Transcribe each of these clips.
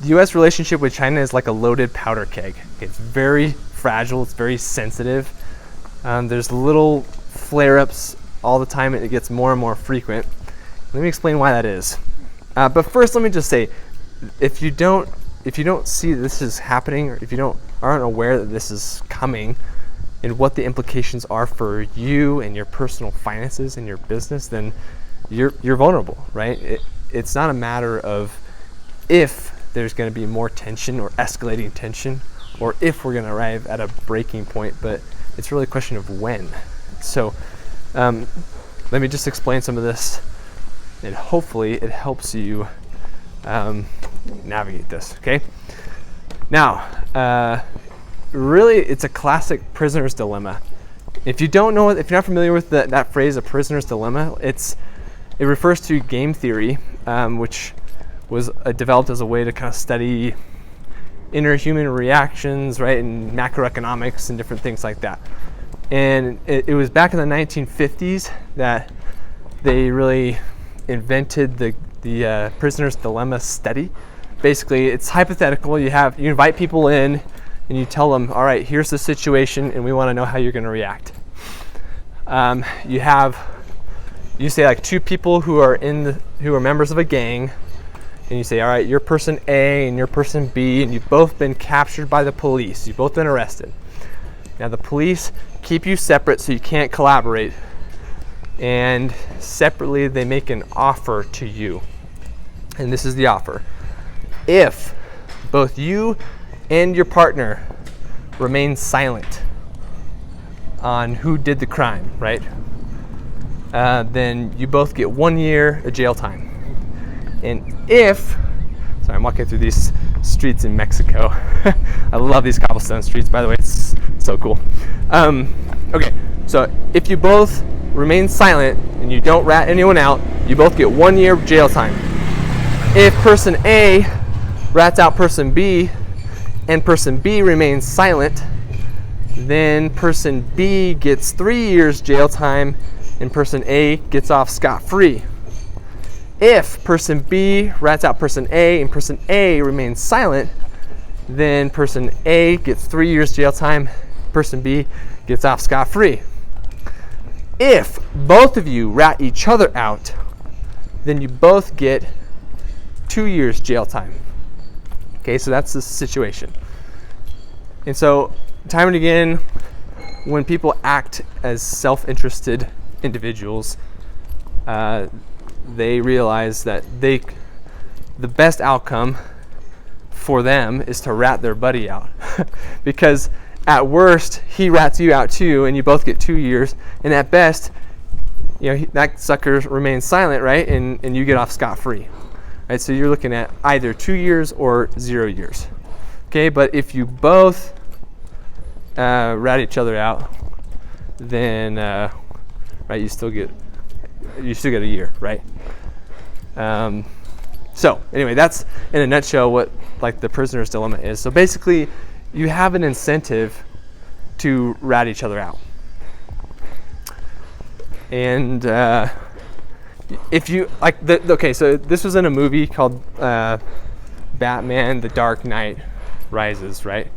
The U.S. relationship with China is like a loaded powder keg. It's very fragile. It's very sensitive. There's little flare-ups all the time, and it gets more and more frequent. Let me explain why that is. But first, let me just say, if you don't see this is happening, or if you aren't aware that this is coming, and what the implications are for you and your personal finances and your business, then you're vulnerable, right? It's not a matter of if there's going to be more tension or escalating tension, or if we're going to arrive at a breaking point, but it's really a question of when. So let me just explain some of this, and hopefully it helps you navigate this, okay? Now, really, it's a classic prisoner's dilemma. If you don't know, if you're not familiar with that phrase, a prisoner's dilemma, it refers to game theory, which was developed as a way to kind of study inner human reactions, right, and macroeconomics and different things like that. And it was back in the 1950s that they really invented the prisoner's dilemma study. Basically, it's hypothetical. You invite people in, and you tell them, all right, here's the situation, and we want to know how you're going to react. You say like two people who are members of a gang, and you say, all right, you're person A and you're person B, and you've both been captured by the police. You've both been arrested. Now the police keep you separate so you can't collaborate, and separately they make an offer to you. And this is the offer. If both you and your partner remain silent on who did the crime, right? Then you both get 1 year of jail time. And sorry, I'm walking through these streets in Mexico. I love these cobblestone streets, by the way, it's so cool. Okay, so if you both remain silent and you don't rat anyone out, you both get 1 year of jail time. If person A rats out person B and person B remains silent, then person B gets 3 years jail time and person A gets off scot-free. If person B rats out person A and person A remains silent, then person A gets 3 years jail time, person B gets off scot-free. If both of you rat each other out, then you both get 2 years jail time. Okay, so that's the situation. And so, time and again, when people act as self-interested individuals, they realize that the best outcome for them is to rat their buddy out. Because at worst, he rats you out too, and you both get 2 years. And at best, that sucker remains silent, right? And you get off scot-free. Right? So you're looking at either 2 years or 0 years. Okay, but if you both rat each other out, then right, you still get a year, right? So anyway, that's in a nutshell what like the prisoner's dilemma is. So basically, you have an incentive to rat each other out, and if you like okay, so this was in a movie called Batman: The Dark Knight Rises, right?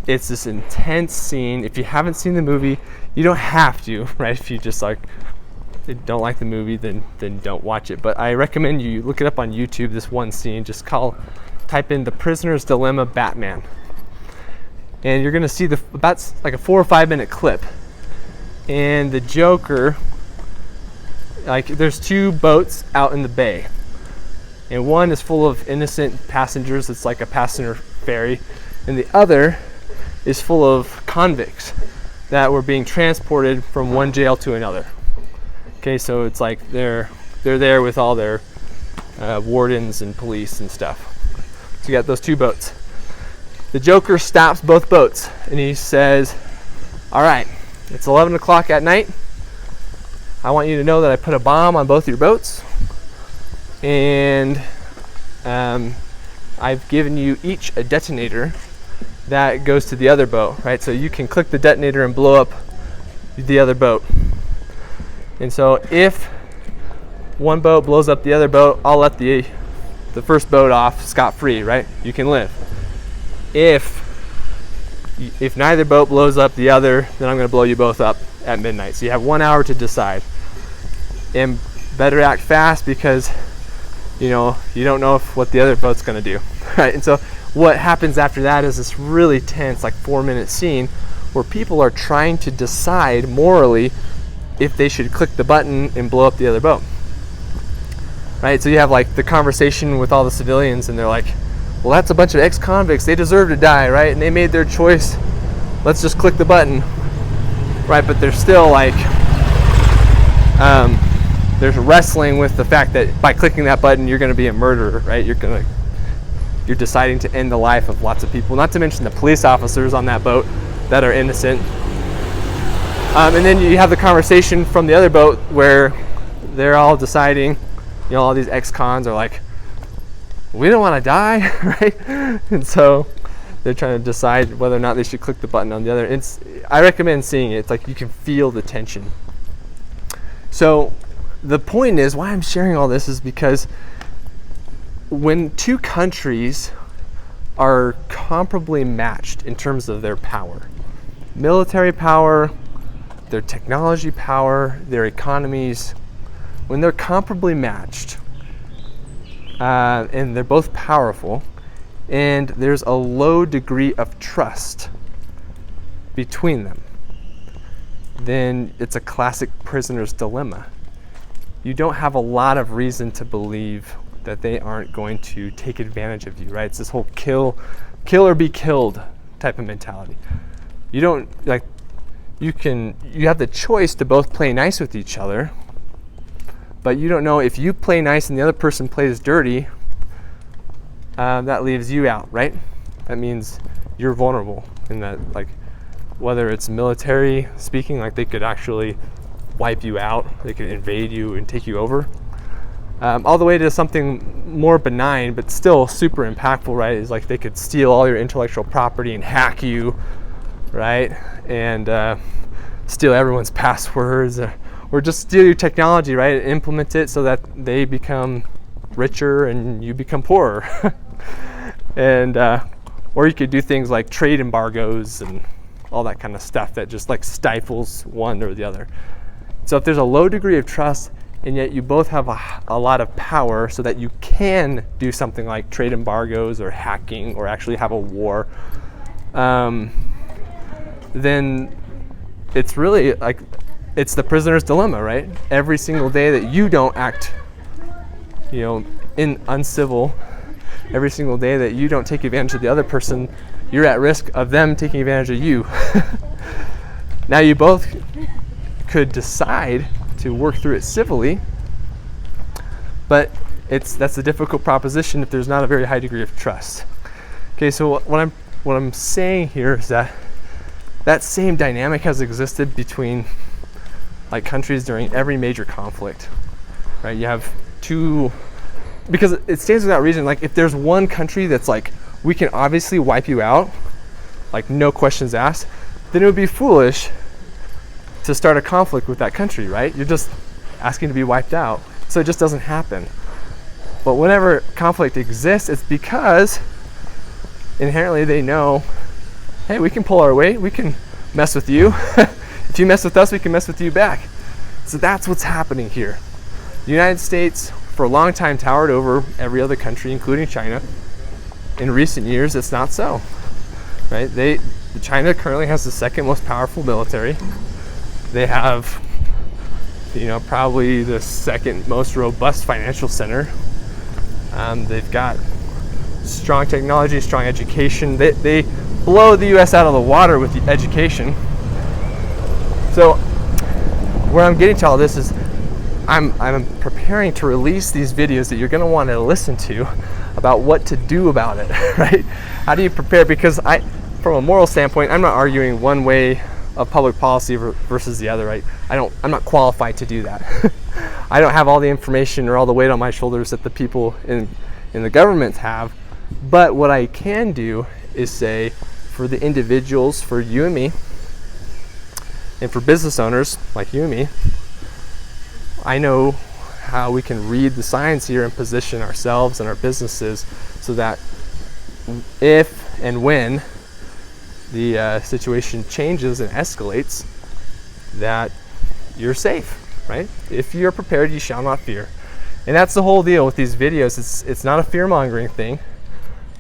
It's this intense scene. If you haven't seen the movie, you don't have to, right? If you just don't like the movie, then don't watch it. But I recommend you look it up on YouTube, this one scene. Just type in The Prisoner's Dilemma Batman. And you're going to see about like a 4 or 5 minute clip. And the Joker, there's two boats out in the bay. And one is full of innocent passengers. It's like a passenger ferry. And the other is full of convicts that were being transported from one jail to another. Okay, so it's like they're there with all their wardens and police and stuff. So you got those two boats. The Joker stops both boats and he says, all right, it's 11 o'clock at night. I want you to know that I put a bomb on both your boats, and I've given you each a detonator that goes to the other boat, right? So you can click the detonator and blow up the other boat. And so if one boat blows up the other boat, I'll let the the first boat off scot-free, right? You can live. If neither boat blows up the other, then I'm going to blow you both up at midnight. So you have 1 hour to decide. And better act fast because, you don't know what the other boat's going to do, right? And so what happens after that is this really tense, like 4-minute scene where people are trying to decide morally if they should click the button and blow up the other boat, right? So you have like the conversation with all the civilians, and they're like, well, that's a bunch of ex-convicts. They deserve to die, right? And they made their choice. Let's just click the button, right? But they're still like, there's wrestling with the fact that by clicking that button, you're going to be a murderer, right? You're deciding to end the life of lots of people. Not to mention the police officers on that boat that are innocent. And then you have the conversation from the other boat where they're all deciding, all these ex-cons are like, we don't want to die, right? And so they're trying to decide whether or not they should click the button on the other. I recommend seeing it. It's like you can feel the tension. So the point is, why I'm sharing all this is because when two countries are comparably matched in terms of their power, military power, their technology power, their economies, when they're comparably matched, and they're both powerful, and there's a low degree of trust between them, then it's a classic prisoner's dilemma. You don't have a lot of reason to believe that they aren't going to take advantage of you, right? It's this whole kill or be killed type of mentality. You don't you have the choice to both play nice with each other, but you don't know if you play nice and the other person plays dirty, that leaves you out, right? That means you're vulnerable in that, whether it's military speaking, they could actually wipe you out, they could invade you and take you over, all the way to something more benign but still super impactful, right? Is they could steal all your intellectual property and hack you, right? And steal everyone's passwords, or just steal your technology, right? And implement it so that they become richer and you become poorer. And or you could do things like trade embargoes and all that kind of stuff that just stifles one or the other. So if there's a low degree of trust and yet you both have a lot of power so that you can do something like trade embargoes or hacking or actually have a war, then it's really it's the prisoner's dilemma, right? Every single day that you don't act, in uncivil, every single day that you don't take advantage of the other person, you're at risk of them taking advantage of you. Now you both could decide to work through it civilly, but that's a difficult proposition if there's not a very high degree of trust. Okay, so what I'm saying here is that same dynamic has existed between countries during every major conflict, right? You have two, because it stands without reason. If there's one country that's we can obviously wipe you out, no questions asked, then it would be foolish to start a conflict with that country, right? You're just asking to be wiped out. So it just doesn't happen. But whenever conflict exists, it's because inherently they know, hey, we can pull our weight, we can mess with you. If you mess with us, we can mess with you back. So that's what's happening here. The United States, for a long time, towered over every other country, including China. In recent years, it's not so, right? China currently has the second most powerful military. They have, probably the second most robust financial center. They've got strong technology, strong education. They blow the U.S. out of the water with the education. So where I'm getting to all this is I'm preparing to release these videos that you're going to want to listen to about what to do about it, right? How do you prepare? Because from a moral standpoint, I'm not arguing one way of public policy versus the other, right? I'm not qualified to do that. I don't have all the information or all the weight on my shoulders that the people in the government have. But what I can do is say, for the individuals, for you and me, and for business owners like you and me, I know how we can read the signs here and position ourselves and our businesses so that if and when the situation changes and escalates, that you're safe, right? If you're prepared, you shall not fear. And that's the whole deal with these videos. It's not a fear-mongering thing.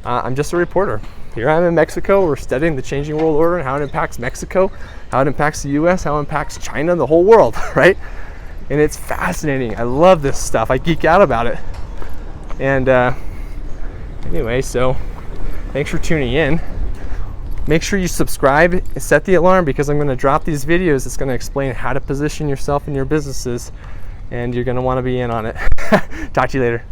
I'm just a reporter. Here I am in Mexico. We're studying the changing world order and how it impacts Mexico, how it impacts the US, how it impacts China, the whole world, right? And it's fascinating. I love this stuff. I geek out about it. And anyway, so thanks for tuning in. Make sure you subscribe and set the alarm, because I'm going to drop these videos. It's going to explain how to position yourself in your businesses, and you're going to want to be in on it. Talk to you later.